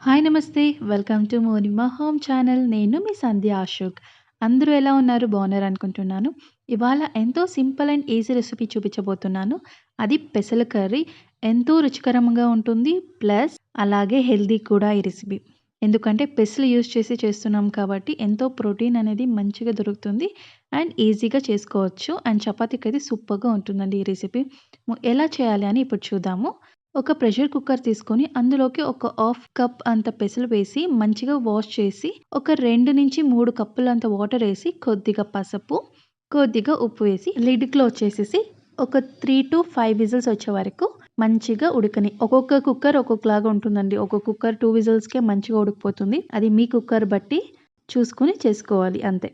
Hi నమస్తే. Welcome to Monima home channel. నేను మీ సంధ్య అశోక్. అందరూ ఎలా ఉన్నారు? బాగున్నారనుకుంటున్నాను. ఇవాళ ఎంతో సింపుల్ అండ్ ఈజీ రెసిపీ చూపించబోతున్నాను. అది పెసల కర్రీ. ఎంతో రుచికరంగా ఉంటుంది. ప్లస్ అలాగే హెల్తీ కూడా ఈ రెసిపీ. ఎందుకంటే పెసలు యూజ్ చేసి చేస్తున్నాం కాబట్టి ఎంతో ప్రోటీన్ అనేది మంచిగా దొరుకుతుంది. అండ్ ఈజీగా చేసుకోవచ్చు. అండ్ చపాతీకైతే సూపర్‌గా ఉంటుందండి ఈ రెసిపీ. ఎలా చేయాలి అని ఇప్పుడు చూద్దాము. ఒక ప్రెషర్ కుక్కర్ తీసుకొని అందులోకి ఒక హాఫ్ కప్ అంత పెసలు వేసి మంచిగా వాష్ చేసి ఒక 2-3 కప్పులంత వాటర్ వేసి కొద్దిగా పసుపు, కొద్దిగా ఉప్పు వేసి లిడ్ క్లోజ్ చేసేసి ఒక 3-5 విజిల్స్ వచ్చే వరకు మంచిగా ఉడకని. ఒక్కొక్క కుక్కర్ ఒక్కొక్కలాగా ఉంటుందండి. ఒక కుక్కర్ 2 విజిల్స్‌కే మంచిగా ఉడికిపోతుంది. అది మీ కుక్కర్ బట్టి చూసుకొని చేసుకోవాలి అంతే.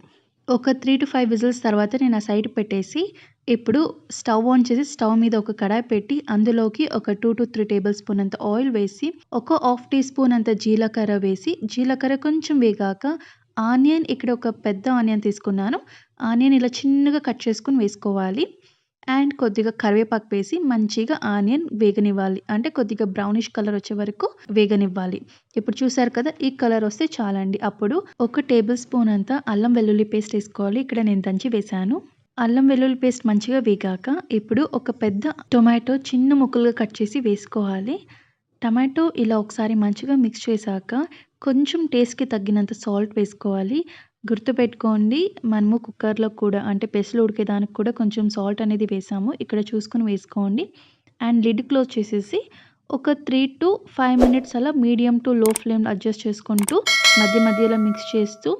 ఒక 3-5 విజిల్స్ తర్వాత నేను ఆ సైడ్ పెట్టేసి, ఇప్పుడు స్టవ్ ఆన్ చేసి స్టవ్ మీద ఒక కడాయి పెట్టి అందులోకి ఒక 2-3 టేబుల్ స్పూన్ అంత ఆయిల్ వేసి, ఒక హాఫ్ టీ స్పూన్ అంత జీలకర్ర వేసి, జీలకర్ర కొంచెం వేగాక ఆనియన్, ఇక్కడ ఒక పెద్ద ఆనియన్ తీసుకున్నాను. ఆనియన్ ఇలా చిన్నగా కట్ చేసుకొని వేసుకోవాలి. అండ్ కొద్దిగా కరివేపాకు వేసి మంచిగా ఆనియన్ వేగనివ్వాలి. అంటే కొద్దిగా బ్రౌనిష్ కలర్ వచ్చే వరకు వేగనివ్వాలి. ఇప్పుడు చూసారు కదా, ఈ కలర్ వస్తే చాలండి. అప్పుడు ఒక టేబుల్ స్పూన్ అంతా అల్లం వెల్లుల్లి పేస్ట్ వేసుకోవాలి. ఇక్కడ నేను దంచి వేశాను. అల్లం వెల్లుల్లి పేస్ట్ మంచిగా వేగాక ఇప్పుడు ఒక పెద్ద టొమాటో చిన్న ముక్కలుగా కట్ చేసి వేసుకోవాలి. టమాటో ఇలా ఒకసారి మంచిగా మిక్స్ చేశాక కొంచెం టేస్ట్‌కి తగ్గినంత సాల్ట్ వేసుకోవాలి. గుర్తుపెట్టుకోండి, మనము కుక్కర్‌లో కూడా అంటే పెసలు ఉడికేదానికి కూడా కొంచెం సాల్ట్ అనేది వేసాము. ఇక్కడ చూసుకొని వేసుకోండి. అండ్ లిడ్ క్లోజ్ చేసేసి ఒక 3-5 మినిట్స్ అలా మీడియం టు లో ఫ్లేమ్‌లో అడ్జస్ట్ చేసుకుంటూ మధ్య మధ్యలో మిక్స్ చేస్తూ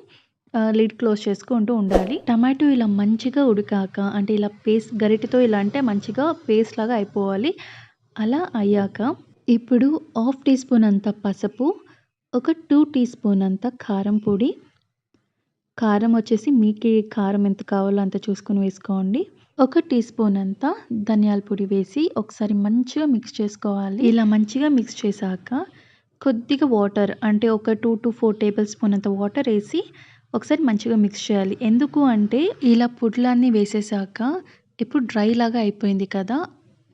లిడ్ క్లోజ్ చేసుకుంటూ ఉండాలి. టమాటో ఇలా మంచిగా ఉడికాక అంటే ఇలా పేస్ట్ గరిటెతో ఇలా అంటే మంచిగా పేస్ట్ లాగా అయిపోవాలి. అలా అయ్యాక ఇప్పుడు హాఫ్ టీ స్పూన్ అంత పసుపు, ఒక 2 టీ స్పూన్ అంత కారం పొడి. కారం వచ్చేసి మీకి కారం ఎంత కావాలో అంత చూసుకొని వేసుకోండి. ఒక టీ స్పూన్ అంత ధనియాల పొడి వేసి ఒకసారి మంచిగా మిక్స్ చేసుకోవాలి. ఇలా మంచిగా మిక్స్ చేశాక కొద్దిగా వాటర్ అంటే ఒక 2-4 టేబుల్ స్పూన్ అంత వాటర్ వేసి ఒకసారి మంచిగా మిక్స్ చేయాలి. ఎందుకు అంటే ఇలా పొడులన్నీ వేసేసాక ఇప్పుడు డ్రై లాగా అయిపోయింది కదా,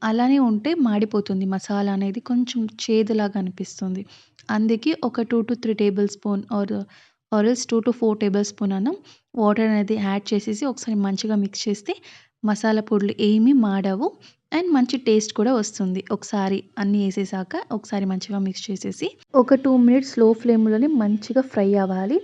అలానే ఉంటే మాడిపోతుంది మసాలా అనేది, కొంచెం చేదులాగా అనిపిస్తుంది. అందుకే ఒక 2-3 table spoon or else 2-4 table spoon అన్న వాటర్ అనేది యాడ్ చేసేసి ఒకసారి మంచిగా మిక్స్ చేస్తే మసాలా పొడులు ఏమీ మాడవు. అండ్ మంచి టేస్ట్ కూడా వస్తుంది. ఒకసారి అన్నీ వేసేసాక ఒకసారి మంచిగా మిక్స్ చేసేసి ఒక 2 మినిట్స్ లో ఫ్లేమ్‌లోనే మంచిగా ఫ్రై అవ్వాలి.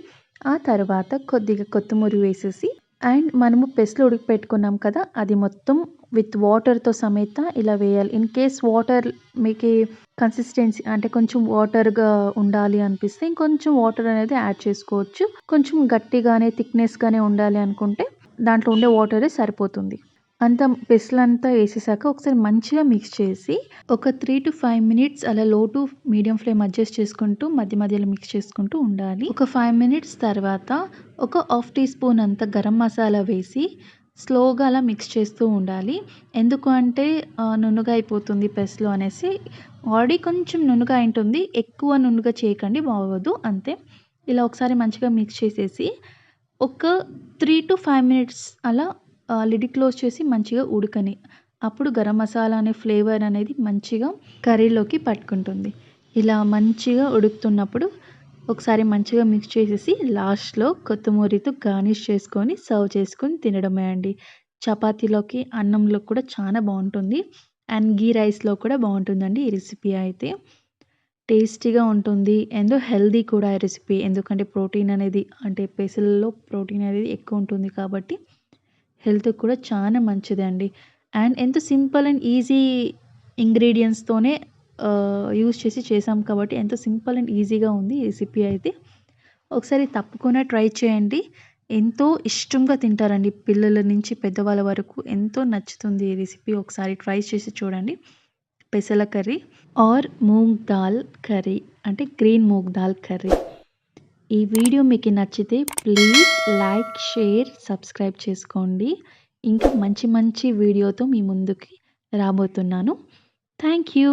ఆ తర్వాత కొద్దిగా కొత్తిమీర వేసేసి అండ్ మనము పెసలు ఉడకపెట్టుకున్నాం కదా, అది మొత్తం విత్ వాటర్‌తో సమేత ఇలా వేయాలి. ఇన్ కేస్ వాటర్ మీకి కన్సిస్టెన్సీ అంటే కొంచెం వాటర్‌గా ఉండాలి అనిపిస్తే ఇంకొంచెం వాటర్ అనేది యాడ్ చేసుకోవచ్చు. కొంచెం గట్టిగానే థిక్‌నెస్‌గానే ఉండాలి అనుకుంటే దాంట్లో ఉండే వాటరే సరిపోతుంది. అంతా పెసలంతా వేసేసాక ఒకసారి మంచిగా మిక్స్ చేసి ఒక 3-5 మినిట్స్ అలా లో టు మీడియం ఫ్లేమ్ అడ్జస్ట్ చేసుకుంటూ మధ్య మధ్యలో మిక్స్ చేసుకుంటూ ఉండాలి. ఒక 5 మినిట్స్ తర్వాత ఒక హాఫ్ టీ స్పూన్ అంత గరం మసాలా వేసి స్లోగా అలా మిక్స్ చేస్తూ ఉండాలి. ఎందుకు అంటే నునుగా అయిపోతుంది పెసలు అనేసి. ఆల్రెడీ కొంచెం నునుగా ఉంటుంది. ఎక్కువ నునుగా చేయకండి, బాగోదు అంతే. ఇలా ఒకసారి మంచిగా మిక్స్ చేసేసి ఒక 3-5 మినిట్స్ అలా లిడ్ క్లోజ్ చేసి మంచిగా ఉడకని. అప్పుడు గరం మసాలా అనే ఫ్లేవర్ అనేది మంచిగా కర్రీలోకి పట్టుకుంటుంది. ఇలా మంచిగా ఉడుకుతున్నప్పుడు ఒకసారి మంచిగా మిక్స్ చేసేసి లాస్ట్‌లో కొత్తిమీరతో గార్నిష్ చేసుకొని సర్వ్ చేసుకొని తినడమే అండి. చపాతీలోకి, అన్నంలో కూడా చాలా బావుంటుంది. అండ్ ఘీ రైస్‌లో కూడా బావుంటుందండి ఈ రెసిపీ అయితే. టేస్టీగా ఉంటుంది. అండ్ హెల్తీ కూడా ఈ రెసిపీ. ఎందుకంటే ప్రోటీన్ అనేది అంటే పెసలలో ప్రోటీన్ అనేది ఎక్కువ ఉంటుంది కాబట్టి హెల్త్‌కి కూడా చాలా మంచిదండి. అండ్ ఎంతో సింపుల్ అండ్ ఈజీ ఇంగ్రీడియెంట్స్‌తోనే యూజ్ చేసి చేసాం కాబట్టి ఎంతో సింపుల్ అండ్ ఈజీగా ఉంది ఈ రెసిపీ అయితే. ఒకసారి తప్పకుండా ట్రై చేయండి. ఎంతో ఇష్టంగా తింటారండి. పిల్లల నుంచి పెద్దవాళ్ళ వరకు ఎంతో నచ్చుతుంది ఈ రెసిపీ. ఒకసారి ట్రై చేసి చూడండి. పెసల curry or moong dal curry అంటే గ్రీన్ మూంగ్ దాల్ కర్రీ. ఈ వీడియో మీకు నచ్చితే ప్లీజ్ లైక్, షేర్, సబ్స్క్రైబ్ చేసుకోండి. ఇంకా మంచి మంచి వీడియోతో మీ ముందుకి రాబోతున్నాను. Thank you.